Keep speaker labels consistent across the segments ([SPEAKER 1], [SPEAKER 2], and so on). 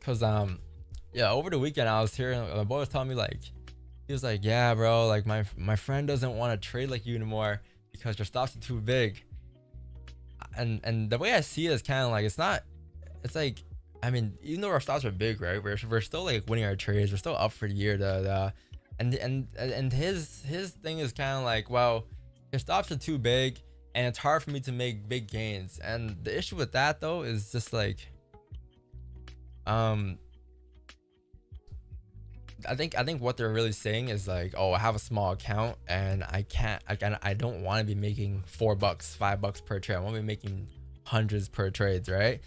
[SPEAKER 1] Cause yeah, over the weekend I was hearing my boy was telling me like he was like, yeah, bro, like my friend doesn't want to trade like you anymore because your stops are too big. And the way I see it is kind of like it's not. It's like, I mean, even though our stops are big, right? We're still like winning our trades. We're still up for the year. And his thing is kind of like, well, your stops are too big, and it's hard for me to make big gains. And the issue with that though is just like, um, I think what they're really saying is like, oh, I have a small account and I don't want to be making $4, $5 per trade. I want to be making hundreds per trades, right?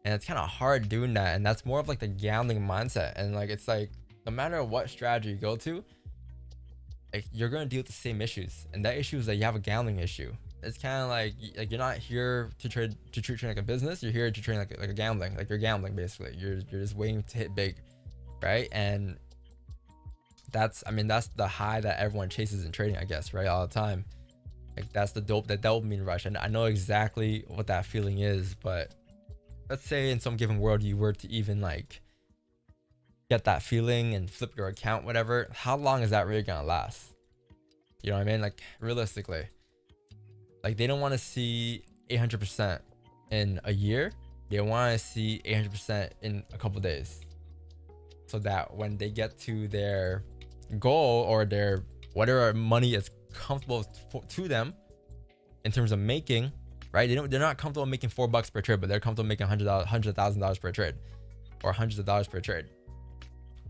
[SPEAKER 1] And it's kind of hard doing that, and that's more of like the gambling mindset. And like it's like no matter what strategy you go to, like you're gonna deal with the same issues, and that issue is that you have a gambling issue. It's kind of like you're not here to treat trading like a business. You're here to train like a gambling, like you're gambling basically. You're just waiting to hit big, right? And that's, I mean, that's the high that everyone chases in trading, I guess, right? All the time. Like that's the dopamine rush, and I know exactly what that feeling is. But let's say in some given world you were to even like get that feeling and flip your account, whatever, how long is that really gonna last? You know what I mean? Like realistically, like they don't want to see 800% in a year. They want to see 800% in a couple days, so that when they get to their goal or their whatever money is comfortable to them in terms of making, right? They're not comfortable making $4 per trade, but they're comfortable making $100,000 per trade, or hundreds of dollars per trade.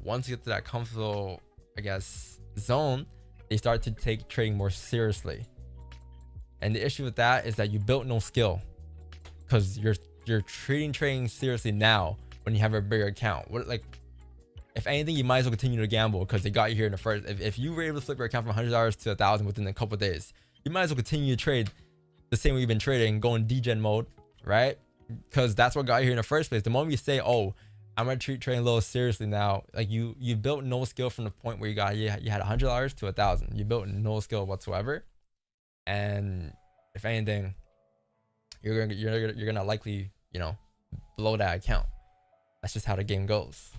[SPEAKER 1] Once you get to that comfortable, I guess, zone, they start to take trading more seriously. And the issue with that is that you built no skill, because you're trading seriously now when you have a bigger account. What, like, if anything, you might as well continue to gamble because they got you here in the first. If you were able to flip your account from $100 to $1,000 within a couple of days, you might as well continue to trade the same way you've been trading, go in degen mode, right? Because that's what got you here in the first place. The moment you say, oh, I'm gonna treat trading low seriously now, like you built no skill from the point where you had $100 to $1,000. You built no skill whatsoever, and if anything, you're gonna likely, blow that account. That's just how the game goes.